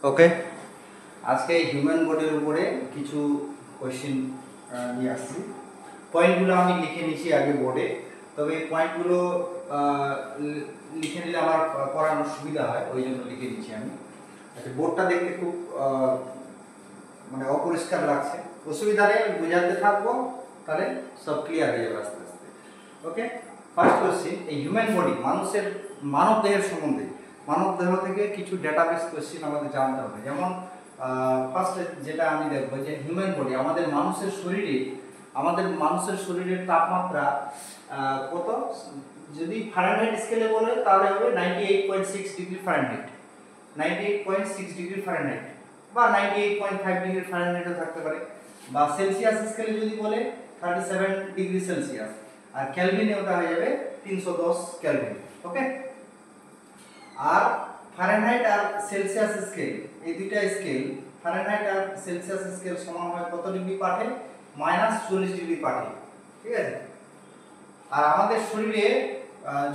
ওকে, আজকে হিউম্যান বডির উপরে কিছু কোয়েশ্চেন নিয়ে আসছি। পয়েন্টগুলো আমি লিখে নিয়েছি আগে বোর্ডে, তবে এই পয়েন্টগুলো লিখে নিলে আমার পড়ানোর সুবিধা হয়, ওই জন্য লিখে নিচ্ছি আমি। আচ্ছা, বোর্ডটা দেখতে খুব মানে অপরিষ্কার লাগছে, অসুবিধা নেই, আমি বোঝাতে থাকবো, তাহলে সব ক্লিয়ার হয়ে যাবে আস্তে আস্তে। ওকে, ফার্স্ট কোয়েশ্চেন, এই হিউম্যান বডি মানব দেহের সম্বন্ধে, মানব দেহ থেকে কিছু ডেটাবেস কোয়েশ্চেন আমাদের জানতে হবে। যেমন ফার্স্ট যেটা আমি দেখবো যে হিউম্যান বডি, আমাদের মানুষের শরীরের তাপমাত্রা কত, যদি ফারেনহাইট স্কেলে বলে তাহলে হবে 98.6 ডিগ্রি ফারেনহাইট, 98.6 ডিগ্রি ফারেনহাইট বা 98.5 ডিগ্রি ফারেনহাইটও থাকতে পারে, বা সেলসিয়াস স্কেলে যদি বলে 37 ডিগ্রি সেলসিয়াস, আর কেলভিনে ওটা হয়ে যাবে 310 কেলভিন। ওকে, আর ফারেনহাইট আর সেলসিয়াস স্কেল, এই দুইটা স্কেল ফারেনহাইট আর সেলসিয়াস স্কেল সমান হয় কত ডিগ্রি পাঠে, -40 ডিগ্রি পাঠে। ঠিক আছে, আর আমাদের শরীরে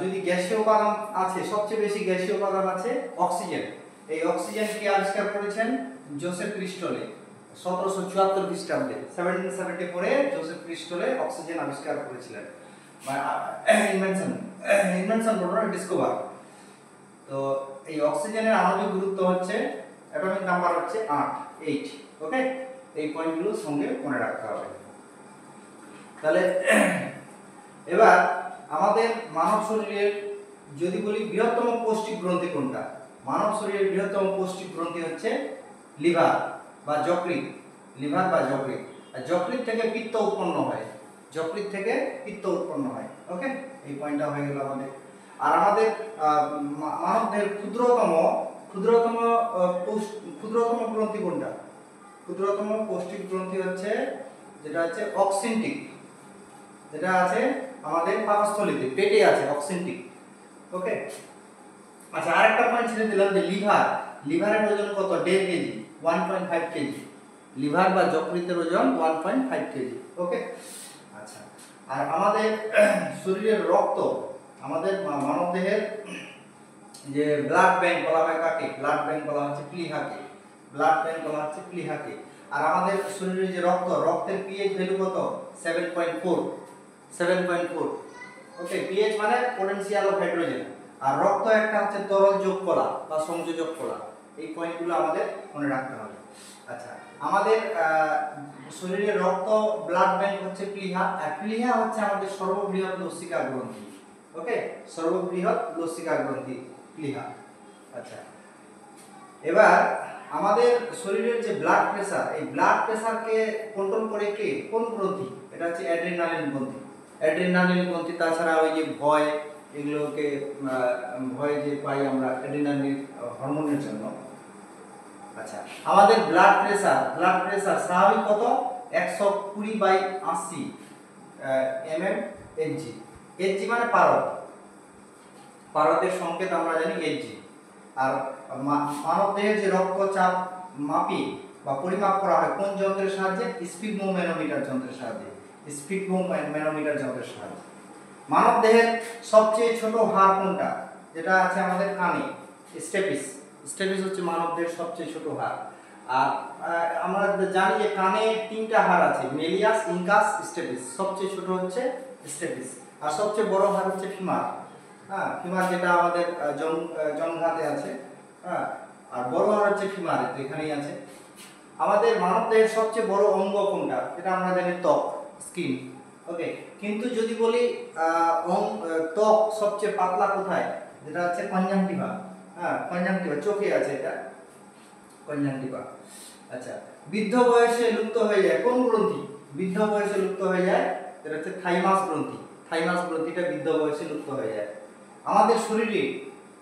যদি গ্যাসীয় উপাদান আছে, সবচেয়ে বেশি গ্যাসীয় উপাদান আছে অক্সিজেন। এই অক্সিজেন কে আবিষ্কার করেছেন? জোসেফ প্রিস্টলে 1774 খ্রিস্টাব্দে, 1774 এ জোসেফ প্রিস্টলে অক্সিজেন আবিষ্কার করেছিলেন, ইনভেনশন বলবো না, ডিসকভার। তো এই অক্সিজেনের আণবিক গুরুত্ব হচ্ছে, অ্যাটমিক নাম্বার হচ্ছে 8। ওকে, এই পয়েন্টগুলো সঙ্গে মনে রাখতে হবে। তাহলে এবার আমাদের মানব শরীরের যদি বলি বৃহত্তম পৌষ্টিক গ্রন্থি কোনটা, মানব শরীরের বৃহত্তম পৌষ্টিক গ্রন্থি হচ্ছে লিভার বা যকৃৎ। লিভার বা যকৃৎ, আর যকৃৎ থেকে পিত্ত উৎপন্ন হয়, যকৃৎ থেকে পিত্ত উৎপন্ন হয়। ওকে, এই পয়েন্টটা হয়ে গেল আমাদের। আর আমাদের মানবদের ক্ষুদ্রতম গ্রন্থি কোনটা? ক্ষুদ্রতম পৌষ্টিক গ্রন্থি হচ্ছে যেটা হচ্ছে অক্সিনটিক, যেটা আছে আমাদের পাকস্থলীতে, পেটে আছে অক্সিনটিক। ওকে, আচ্ছা, আরেকটা পয়েন্ট ছেড়ে দিলাম যে লিভারের ওজন কত? 1.5 কেজি, 1.5 কেজি। লিভার বা যকৃতের ওজন 1.5 কেজি। ওকে, আচ্ছা, আর আমাদের শরীরের রক্ত, আমাদের মানবদেহের যে ব্লাড ব্যাংক বলা হয় কাকে? ব্লাড ব্যাংক বলা হচ্ছে প্লিহাকে, ব্লাড ব্যাংক বলা হচ্ছে প্লিহাকে। আর আমাদের শরীরের যে রক্তের পিএইচ ভ্যালু কত? 7.4। ওকে, পিএইচ মানে পোটেনশিয়াল অফ হাইড্রোজেন। আর রক্ত একটা হচ্ছে তরল যোগ কলা বা সংযোজক কলা। এই পয়েন্টগুলো আমাদের মনে রাখতে হবে। আচ্ছা, আমাদের শরীরের রক্ত ব্লাড ব্যাংক হচ্ছে প্লিহা, আর প্লিহা হচ্ছে আমাদের সর্ববৃহৎ লসিকা গ্রন্থি। ওকে, সর্ববৃহৎ লসিকা গ্রন্থি প্লিহা। আচ্ছা, এবার আমাদের শরীরের যে ব্লাড প্রেসার, এই ব্লাড প্রেসারকে কন্ট্রোল করে কে? কোন গ্রন্থি? এটা হচ্ছে অ্যাড্রিনালিন গ্রন্থি। অ্যাড্রিনালিন গ্রন্থি, তাছাড়া ওই যে ভয়, এগুলোকে ভয় যে পাই আমরা অ্যাড্রিনালিন হরমোনের জন্য। আচ্ছা, আমাদের ব্লাড প্রেসার স্বাভাবিক কত? 120/80 mmHg। Hg মানে পারদ, পারদের সংকেত আমরা জানি Hg। আর মানবদেহের যে রক্তচাপ মাপি বা পরিমাপ করা হয় কোন যন্ত্রের সাহায্যে? স্পিগমোম্যানোমিটার যন্ত্রের সাহায্যে, স্পিগমোম্যানোমিটার যন্ত্রের সাহায্যে। মানবদেহের সবচেয়ে ছোট হাড় কোনটা? যেটা আছে আমাদের কানে, স্টেপিস। স্টেপিস হচ্ছে মানবদেহের সবচেয়ে ছোট হাড়। আর আমরা জানি যে কানে 3টা হাড় আছে, মেলিয়াস, ইনকাস, স্টেপিস। সবচেয়ে ছোট হচ্ছে স্টেপিস, আর সবচেয়ে বড় হাড় হচ্ছে ফিমার। হ্যাঁ, ফিমার যেটা আমাদের জংঘাতে আছে। হ্যাঁ, আর বড় হাড় হচ্ছে ফিমার, এখানেই আছে। আমাদের মানবদেহের সবচেয়ে বড় অঙ্গ কোনটা? যেটা আমরা জানি ত্বক, স্কিন। ওকে, কিন্তু যদি বলি ত্বক সবচেয়ে পাতলা কোথায়? যেটা হচ্ছে কনজাংটিভা। হ্যাঁ, কনজাংটিভা চোখে আছে, এটা কনজাংটিভা। আচ্ছা, বৃদ্ধ বয়সে লুপ্ত হয়ে যায় কোন গ্রন্থি? বৃদ্ধ বয়সে লুপ্ত হয়ে যায়, যেটা হচ্ছে থাইমাস গ্রন্থি। থাইমাস গ্রন্থিটা বৃদ্ধ বয়সে লুপ্ত হয়ে যায়। আমাদের শরীরে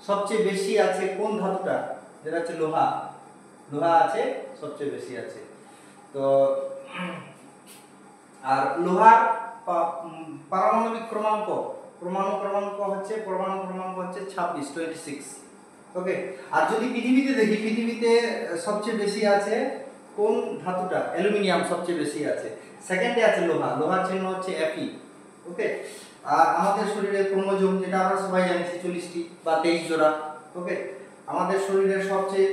সবচেয়ে বেশি আছে কোন ধাতুটা? যেটা হচ্ছে লোহা। লোহা আছে, সবচেয়ে বেশি আছে। তো আর লোহার পারমাণবিক ক্রমাঙ্ক হচ্ছে 26। ওকে, আর যদি পৃথিবীতে দেখি, পৃথিবীতে সবচেয়ে বেশি আছে কোন ধাতুটা? অ্যালুমিনিয়াম সবচেয়ে বেশি আছে, সেকেন্ডে আছে লোহা, লোহার চিহ্ন হচ্ছে Fe। ওকে, আর আমাদের শরীরে ক্রোমোজোম, যেটা আমরা সবাই জানি 46টি বা 23 জোড়া। ওকে, আমাদের শরীরের সবচেয়ে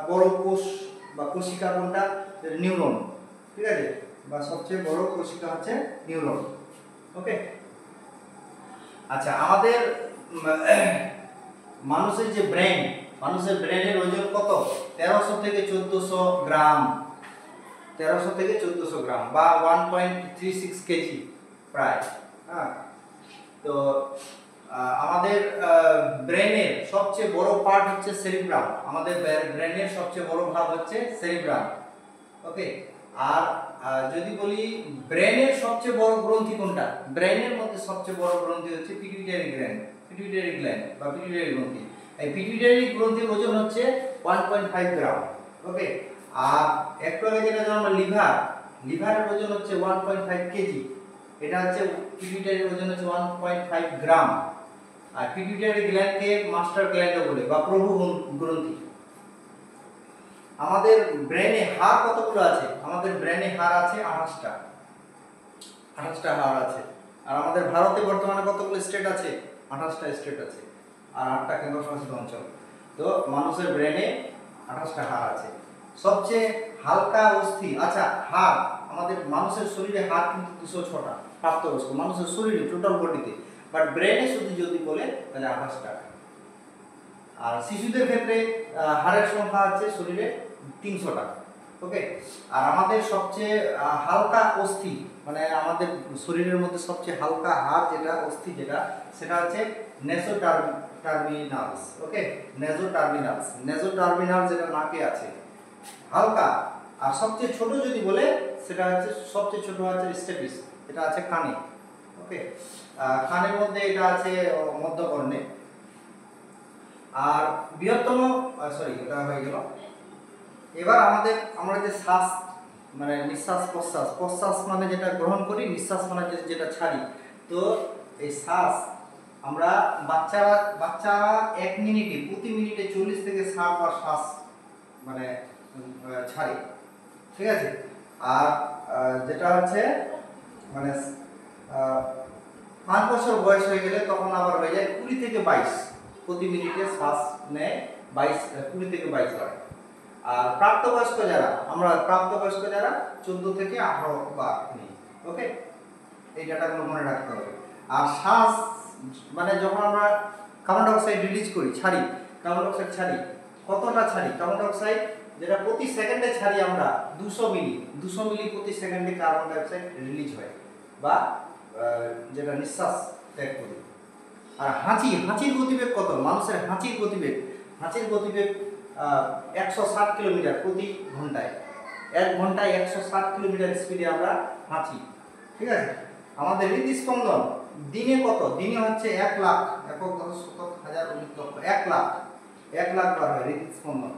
বড় কোষ বা কোষিকা কোনটা? নিউরন, ঠিক আছে, বা সবচেয়ে বড় কোষিকা হচ্ছে নিউরন। ওকে, আচ্ছা আমাদের মানুষের যে ব্রেন, মানুষের ব্রেনের ওজন কত? 1300 থেকে 1400 গ্রাম, 1300 থেকে 1400 গ্রাম বা 1.36 কেজি প্রায়। হ্যাঁ, তো আমাদের ব্রেনের সবচেয়ে বড় পার্ট হচ্ছে সেরিব্রাম, আমাদের ব্রেনের সবচেয়ে বড় ভাগ হচ্ছে সেরিব্রাম। ওকে, আর যদি বলি ব্রেনের সবচেয়ে বড় গ্রন্থি কোনটা? ব্রেনের মধ্যে সবচেয়ে বড় গ্রন্থি হচ্ছে পিটুইটারি গ্ল্যান্ড, পিটুইটারি গ্ল্যান্ড বা পিটুইটারি গ্রন্থি। এই পিটুইটারি গ্রন্থির ওজন হচ্ছে 1.5 গ্রাম। ওকে, আর একটু আগে যেটা জানলাম লিভার, লিভারের ওজন হচ্ছে 1.5 কেজি, এটা হচ্ছে পিটুইটারির ওজন হচ্ছে 1.5 গ্রাম। আর পিটুইটারি গ্ল্যান্ডকে মাস্টার গ্ল্যান্ডও বলে বা প্রভু গ্রন্থি। আমাদের ব্রেনে হাড় কতগুলো আছে? আমাদের ব্রেনে হাড় আছে 28টা, 28টা হাড় আছে। আর আমাদের ভারতে বর্তমানে কতগুলো স্টেট আছে? 28টা স্টেট আছে আর 8টা কেন্দ্রশাসিত অঞ্চল। তো মানুষের ব্রেনে 28টা হাড় আছে। সবচেয়ে হালকা অস্থি, আচ্ছা হাড়, আমাদের মানুষের শরীরে হাড় কিন্তু 206টা প্রাপ্তবয়স্ক মানুষের শরীরে টোটাল বডিতে, বাট ব্রেনে শুধু যদি বলে তাহলে 28টা। আর শিশুদের ক্ষেত্রে হাড়ের সংখ্যা আছে শরীরে 300টা। ওকে, আর আমাদের সবচেয়ে হালকা অস্থি, মানে আমাদের শরীরের মধ্যে সবচেয়ে হালকা হাড় যেটা, অস্থি যেটা, সেটা হচ্ছে নেসোটার্মিনালস। ওকে, নেসোটার্মিনালস, নেসোটার্মিনালস যেটা নাকে আছে হালকা। আর সবচেয়ে ছোট যদি বলে সেটা হচ্ছে, সবচেয়ে ছোট হচ্ছে স্টেপিস, এটা আছে কানে। ওকে, কানের মধ্যে এটা আছে মধ্যকর্ণে। আর বৃহত্তম, সরি এটা হয়ে গেল। এবার আমরা যে শ্বাস, মানে নিঃশ্বাস প্রশ্বাস, প্রশ্বাস মানে যেটা গ্রহণ করি, নিঃশ্বাস মানে যেটা ছাড়ি। তো এই শ্বাস আমরা বাচ্চারা 1 মিনিটে, প্রতি মিনিটে 40 থেকে 60 বার শ্বাস মানে ছাড়ে, ঠিক আছে। আর যেটা হচ্ছে মানে 5 বছর বয়স হয়ে গেলে তখন আবার হয়ে যায় 20 থেকে 22, প্রতি মিনিটে শ্বাস নেয় 20 থেকে 22 বার। আর প্রাপ্তবয়স্ক যারা, আমরা প্রাপ্তবয়স্ক যারা 14 থেকে 18 বার নিই। ওকে, এই ডাটাগুলো মনে রাখতে হবে। আর শ্বাস মানে যখন আমরা কার্বন ডাই অক্সাইড রিলিজ করি, ছাড়ি, কার্বন ডাই অক্সাইড ছাড়ি, কতটা ছাড়ি? কার্বন ডাই অক্সাইড যেটা প্রতি সেকেন্ডে ছাড়ি আমরা 200 মিলি প্রতি সেকেন্ডে কার্বন ডাই অক্সাইড রিলিজ হয় বা যেটা নিঃশ্বাস ত্যাগ করি। আর হাঁচির গতিবেগ কত? মানুষের হাঁচির গতিবেগ 160 কিলোমিটার প্রতি ঘন্টায়। 1 ঘন্টায় 160 কিলোমিটার স্পিডে আমরা হাঁচি, ঠিক আছে। আমাদের হৃদস্পন্দন দিনে কত? দিনে হচ্ছে 1 লাখ, একক দশ শতক হাজার অযুত লক্ষ, 1 লাখ বার হয় হৃদস্পন্দন,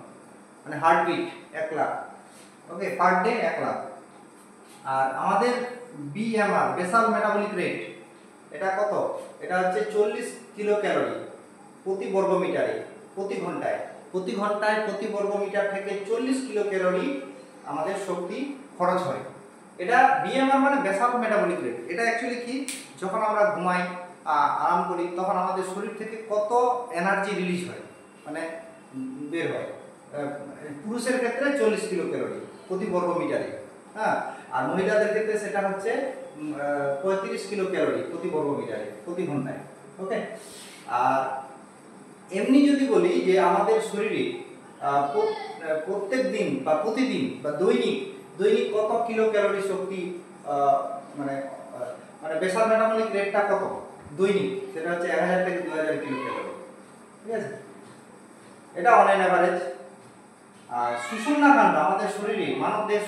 মানে হার্টবিট 1 লাখ। ওকে, পার ডে 1 লাখ। আর আমাদের বিএমআর, বেসাল মেটাবলিক রেট, এটা কত? এটা হচ্ছে 40 কিলো ক্যালোরি প্রতি বর্গমিটারে, প্রতি ঘন্টায় প্রতি বর্গমিটার থেকে 40 কিলো ক্যালোরি আমাদের শক্তি খরচ হয়। এটা বিএমআর মানে বেসাল মেটাবলিক রেট। এটা অ্যাকচুয়ালি কি, যখন আমরা ঘুমাই, আরাম করি, তখন আমাদের শরীর থেকে কত এনার্জি রিলিজ হয়, মানে বের হয়। পুরুষের ক্ষেত্রে 40 কিলো ক্যালোরি প্রতি বর্গমিটারে, হ্যাঁ। আর মহিলাদের ক্ষেত্রে সেটা হচ্ছে 35 কিলো ক্যালোরি প্রতি বর্গমিটারে, প্রতি ঘন্টায়। ওকে, আর এমনি যদি বলি যে আমাদের শরীরে প্রত্যেক দিন বা প্রতিদিন বা দৈনিক কত কিলো ক্যালোরি শক্তি, মানে বেসাল মেটাবলিক রেটটা কত দৈনিক, সেটা হচ্ছে 1000 থেকে 2000 কিলো ক্যালোরি, ঠিক আছে। এটা অন অ্যান অ্যাভারেজ। আর সুষুম্নাকাণ্ড, আমাদের শরীরে মানবদের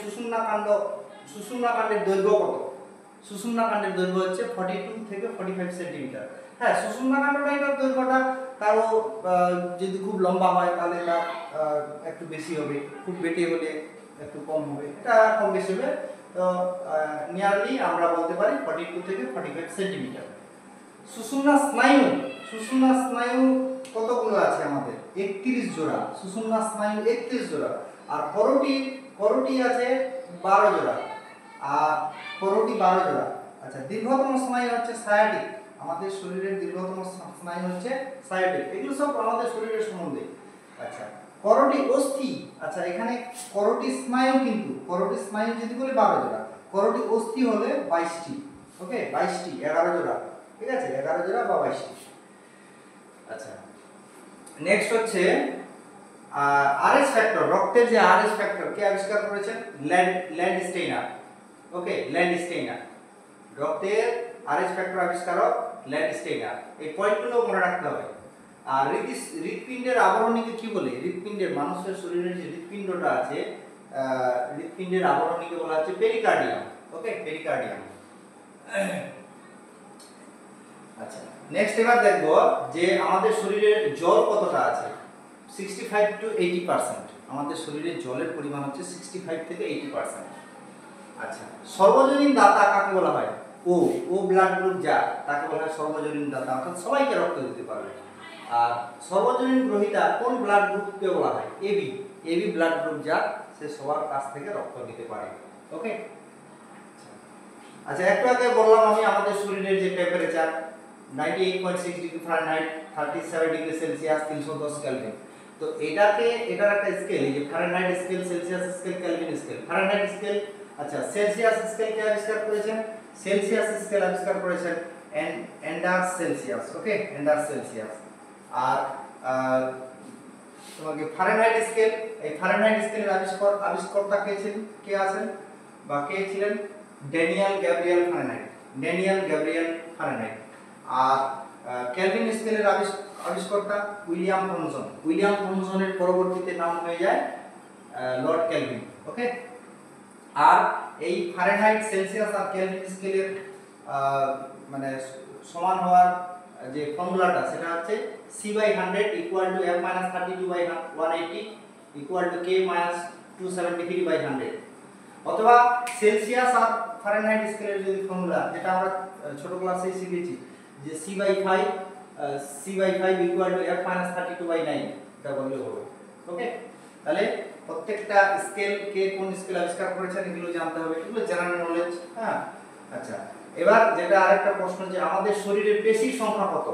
সুষুম্নাকাণ্ডের দৈর্ঘ্য কত? সুষুম্নাকাণ্ডের দৈর্ঘ্য হচ্ছে 42 থেকে 45 সেন্টিমিটার। হ্যাঁ, সুষুম্নাকাণ্ডটা, এটার দৈর্ঘ্যটা কারো যদি খুব লম্বা হয় তাহলে এটা একটু বেশি হবে, খুব বেটে হলে একটু কম হবে, এটা কম বেশি হবে। তো নিয়ারলি আমরা বলতে পারি 42 থেকে 45 সেন্টিমিটার। সুষুম্না স্নায়ু কতগুলো আছে আমাদের? 31 জোড়া সুষুম্না স্নায়ু, 31 জোড়া। আর করোটি আছে 12 জোড়া, আর করোটি 12 জোড়া। আচ্ছা, দীর্ঘতম স্নায়ু হচ্ছে সায়াটিক, আমাদের শরীরের দীর্ঘতম স্নায়ু হচ্ছে সায়াটিক। এগুলো সব আমাদের শরীরের সম্বন্ধে। আচ্ছা, করোটি অস্থি, আচ্ছা এখানে করোটি স্নায়ু, কিন্তু করোটি স্নায়ু যদি বলে 12 জোড়া, করোটি অস্থি হলে 22টি। ওকে, 22টি, 11 জোড়া, ঠিক আছে, 11 জোড়া বা 22টি। আচ্ছা, নেক্সট হচ্ছে আরএস ফ্যাক্টর, রক্তের যে আরএস ফ্যাক্টর কে আবিষ্কার করেছেন? ল্যান্ডস্টেইনার। ওকে, ল্যান্ডস্টেইনার, রক্তের আরএস ফ্যাক্টর আবিষ্কারক ল্যান্ডস্টেইনার। এই পয়েন্টগুলো মনে রাখতে হবে। আর হৃৎপিণ্ডের আবরণীকে কি বলে? হৃৎপিণ্ডের, মানুষের শরীরের যে হৃৎপিণ্ডটা আছে, হৃৎপিণ্ডের আবরণীকে বলা হচ্ছে পেরিকার্ডিয়াম। ওকে, পেরিকার্ডিয়াম। আচ্ছা, নেক্সট এবার দেখব যে আমাদের শরীরে জল কতটা আছে। 65 to 80%। আমাদের শরীরে জলের পরিমাণ হচ্ছে 65 থেকে 80%। আচ্ছা, সর্বজনীন দাতা কাকে বলা হয়? ও ব্লাড গ্রুপ যা, তাকে বলা হয় সর্বজনীন দাতা, অর্থাৎ সবাইকে রক্ত দিতে পারবে। আর সর্বজনীন গ্রহীতা কোন ব্লাড গ্রুপকে বলা হয়? এবি ব্লাড গ্রুপ যা, সে সবার কাছ থেকে রক্ত নিতে পারে। ওকে, আচ্ছা একটু আগে বললাম আমি আমাদের শরীরের যে temperature 98.6 degree Fahrenheit, 37 degree Celsius, 310 Kelvin. তো এটার একটা স্কেল, এই যে Fahrenheit scale, Celsius scale, Kelvin scale. Fahrenheit scale, আচ্ছা সেলসিয়াস স্কেল কে আবিষ্কার করেছেন? সেলসিয়াস স্কেল আবিষ্কার করেছেন Anders Celsius. Okay, Anders Celsius. আর তোমাকে ফারেনহাইট স্কেল, এই ফারেনহাইট স্কেলের আবিষ্কর্তা কে আছেন বা কে ছিলেন? Daniel Gabriel Fahrenheit. Daniel Gabriel Fahrenheit. আর কেলভিন স্কেলের আবিষ্কর্তা উইলিয়াম থমসন। উইলিয়াম থমসনের পরবর্তীতে নাম হয়ে যায় লর্ড কেলভিন। ওকে, আর এই ফারেনহাইট, সেলসিয়াস আর কেলভিন স্কেলের মানে সমান হওয়ার যে ফর্মুলাটা, সেটা হচ্ছে C/100 = F-32/180 = K-273/100। অথবা সেলসিয়াস আর ফারেনহাইট স্কেলের যদি ফর্মুলা, যেটা আমরা ছোট ক্লাসে শিখেছি, যে C/5 = F-32/9, এটা বললে হবে। ওকে, তাহলে প্রত্যেকটা স্কেল কে কোন স্কেল আবিষ্কার করেছেন এগুলো জানতে হবে, এগুলো জেনারেল নলেজ। হ্যাঁ, আচ্ছা এবার যেটা আরেকটা প্রশ্ন, যে আমাদের শরীরের পেশির সংখ্যা কত?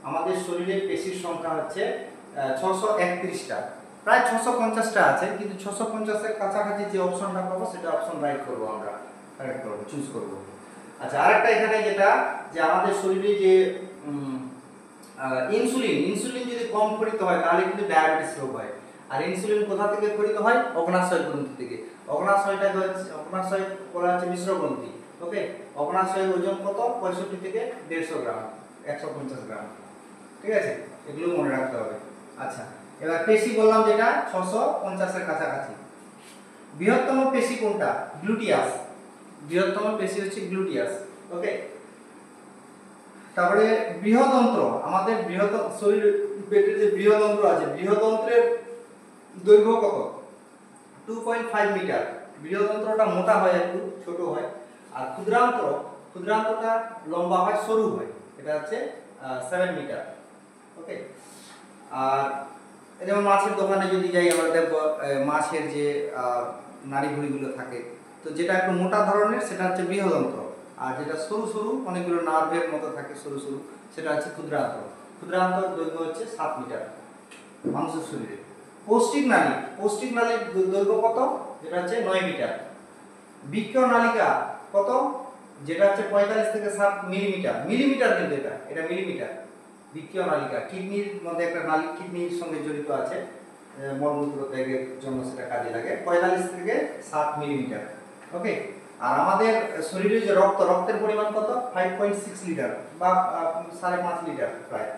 আমাদের শরীরের পেশির সংখ্যা হচ্ছে 631টা, প্রায় 650টা আছে, কিন্তু 650 এর কাছাকাছি যে অপশনটা পাবো সেটা অপশন রাইট করব, আমরা কারেক্ট করব, চুজ করব। আচ্ছা, আরেকটা এখানে যেটা, যে আমাদের শরীরে যে ইনসুলিন যদি কম ক্ষরিত হয় তাহলে কিন্তু ডায়াবেটিস রোগ হয়। আর ইনসুলিন কোথা থেকে ক্ষরিত হয়? অগ্নাশয় গ্রন্থি থেকে। অগ্নাশয় বলা হচ্ছে মিশ্র গ্রন্থি। ওকে, অগ্নাশয়ের ওজন কত? 65 থেকে 150 গ্রাম, 150 গ্রাম। ঠিক আছে, এগুলো মনে রাখতে হবে। আচ্ছা, এবার পেশি বললাম যেটা 650 এর কাছাকাছি। বৃহত্তম পেশি কোনটা? গ্লুটিয়াস। বৃহত্তম পেশি হচ্ছে গ্লুটিয়াস। ওকে, তারপরে বৃহদন্ত্র, আমাদের শরীর পেটের যে বৃহদন্ত্র আছে, বৃহদন্ত্রের দৈর্ঘ্য কত? 2.5 মিটার। বৃহদন্ত্রটা মোটা হয়, একটু ছোট হয়। আর ক্ষুদ্রান্ত্রটা লম্বা হয়, সরু হয়, এটা হচ্ছে 7 মিটার। ওকে, আর যেমন মাছের দোকানে যদি যাই আমরা দেখব মাছের যে নাড়িভুঁড়িগুলো থাকে, তো যেটা একটু মোটা ধরনের সেটা হচ্ছে বৃহদন্ত্র, আর যেটা সরু সরু অনেকগুলো নার্ভের মতো থাকে সরু সরু, সেটা হচ্ছে ক্ষুদ্রান্ত্র। ক্ষুদ্রান্ত্র দৈর্ঘ্য হচ্ছে 7 মিটার মানুষের শরীরে। পৌষ্টিক নালীর দৈর্ঘ্য কত? যেটা হচ্ছে 9 মিটার। বৃক্ক নালিকা কত? যেটা হচ্ছে 45 থেকে 7 মিলিমিটার। কিন্তু এটা মিলিমিটার। বৃক্কীয় নালিকা কিডনির মধ্যে একটা নালী, কিডনির সঙ্গে জড়িত আছে, মলমূত্র ত্যাগের জন্য সেটা কাজে লাগে। 45 থেকে 7 মিলিমিটার। ওকে, আর আমাদের শরীরে যে রক্তের পরিমাণ কত? 5.6 লিটার বা 5.5 লিটার প্রায়।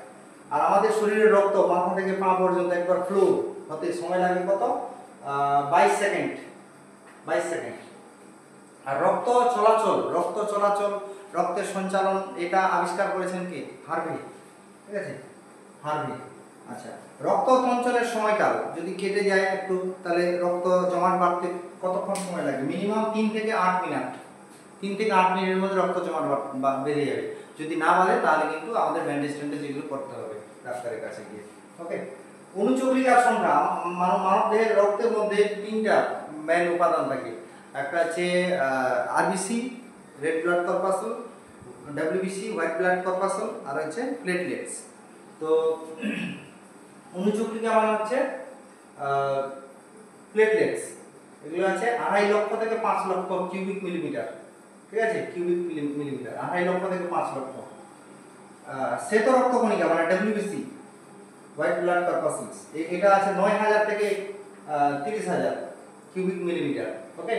আর আমাদের শরীরের রক্ত মাথা থেকে পা পর্যন্ত একবার ফ্লো হতে সময় লাগে কত? 22 সেকেন্ড। আর রক্ত চলাচল, রক্তের সঞ্চালন, এটা আবিষ্কার করেছেন কে? হার্ভে। ঠিক আছে, হার্ভে। আচ্ছা, রক্ত সঞ্চালনের সময়কাল যদি কেটে যায় একটু, তাহলে রক্ত জমাট বাড়তে কতক্ষণ সময় লাগে? মিনিমাম 3 থেকে 8 মিনিট। 3 থেকে 8 মিনিটের মধ্যে রক্ত জমাট বেড়ে যাবে। যদি না বাড়ে তাহলে কিন্তু আমাদের ব্যান্ডেজ এগুলো করতে হবে ডাক্তারের কাছে গিয়ে। ওকে, অনুচক্রিকার সংখ্যা, মানব দেহের রক্তের মধ্যে 3টা মেইন উপাদান থাকে। একটা হচ্ছে RBC, red blood corpuscle, WBC, white blood corpuscle, আর হচ্ছে প্লেটলেটস। তো অনুচক্রিকা মানে হচ্ছে প্লেটলেটস এগুলো আছে 2.5 লক্ষ থেকে 5 লক্ষ কিউবিক মিলিমিটার, ঠিক আছে, কিউবিক মিলিমিটার 2.5 লক্ষ থেকে 5 লক্ষ। শ্বেত রক্তকণিকা মানে ডব্লিউবিসি হোয়াইট ব্লাড কর্পাসেলস এটা আছে 9000 থেকে 30000 কিউবিক মিলিমিটার, ওকে।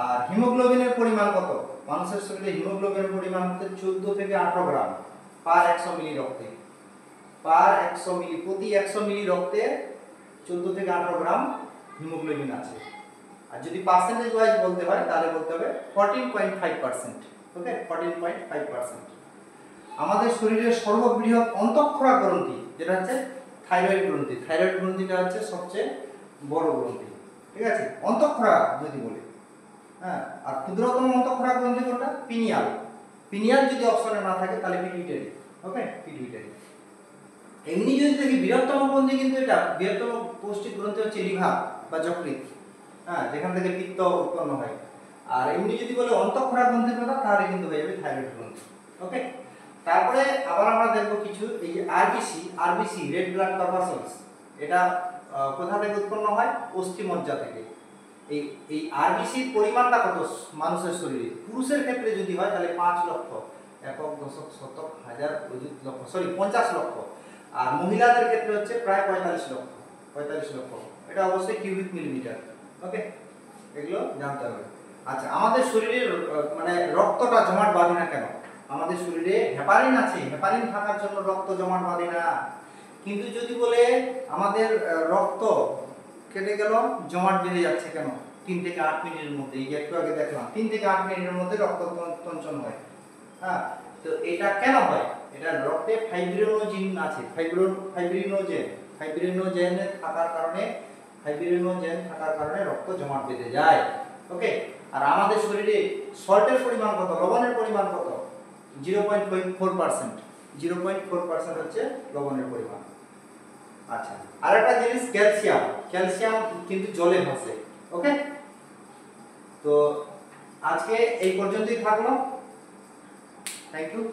আর হিমোগ্লোবিনের পরিমাণ কত? মানুষের শরীরে হিমোগ্লোবিনের পরিমাণ হচ্ছে 14 থেকে 18 গ্রাম পার 100 মিলি রক্তে, পার 100 মিলি, প্রতি 100 মিলি রক্তে 14 থেকে 18 গ্রাম হিমোগ্লোবিন আছে। আর যদি পার্সেন্টেজ ওয়াইজ বলতে হয় তাহলে বলতে হবে 14.5%, ওকে, 14.5%। আমাদের শরীরের সর্ববৃহৎ অন্তঃক্ষরা গ্রন্থি যেটা হচ্ছে থাইরয়েড গ্রন্থি, থাইরয়েড গ্রন্থিটা হচ্ছে সবচেয়ে বড় গ্রন্থি, ঠিক আছে, অন্তঃক্ষরা যদি বলি, হ্যাঁ। আর ক্ষুদ্রতম অন্তঃক্ষরা গ্রন্থি কোনটা? পিনিয়াল। পিনিয়াল যদি অপশনে না থাকে তাহলে পিটুইটারি, ওকে, পিটুইটারি। এমনি যদি দেখি বৃহত্তম গ্রন্থি কিন্তু এটা, বৃহত্তম পৌষ্টিক গ্রন্থি হচ্ছে লিভার বা যকৃৎ, হ্যাঁ, যেখান থেকে পিত্ত উৎপন্ন হয়। আর এমনি যদি বলে অন্তঃক্ষরা গ্রন্থির কথা তাহলে কিন্তু হয়ে যাবে থাইরয়েড গ্রন্থি, ওকে। তারপরে আবার আমরা দেখব কিছু, এই যে আরবিসি রেড ব্লাড কর্পাসেলস, এটা কোথা থেকে উৎপন্ন হয়? অস্থিমজ্জা থেকে। এই আরবিসির পরিমাণটা কত মানুষের শরীরে? পুরুষের ক্ষেত্রে যদি হয় তাহলে 5 লক্ষ, একক, দশক, শতক, হাজার, অযুত লক্ষ, 50 লক্ষ। আর মহিলাদের ক্ষেত্রে হচ্ছে প্রায় 45 লক্ষ, 45 লক্ষ। এটা অবশ্যই কিউবিক মিলিমিটার, ওকে, এগুলো জানতে হবে। আচ্ছা, আমাদের শরীরে মানে রক্তটা জমাট বাঁধে না কেন? আমাদের শরীরে হেপারিন আছে, হেপারিন থাকার জন্য রক্ত জমাট বাঁধে না। কিন্তু যদি বলে আমাদের রক্ত কেটে গেল, জমাট বেঁধে যাচ্ছে কেন? 3 থেকে 8 মিনিটের মধ্যে, এই যে একটু আগে দেখলাম 3 থেকে 8 মিনিটের মধ্যে রক্ত তঞ্চন হয়, হ্যাঁ। তো এটা কেন হয়? এটা রক্তে ফাইব্রিনোজেন আছে, ফাইব্রিনোজেন থাকার কারণে রক্ত জমাট বেঁধে যায়, ওকে। আর আমাদের শরীরে সল্টের পরিমাণ কত? লবণের পরিমাণ কত? 0.4%, 0.4% হচ্ছে লবণের পরিমাণ। আচ্ছা, আরেকটা জিনিস ক্যালসিয়াম কিন্তু জলে ভাসে, ওকে। তো আজকে এই পর্যন্তই থাকলো, থ্যাংক ইউ।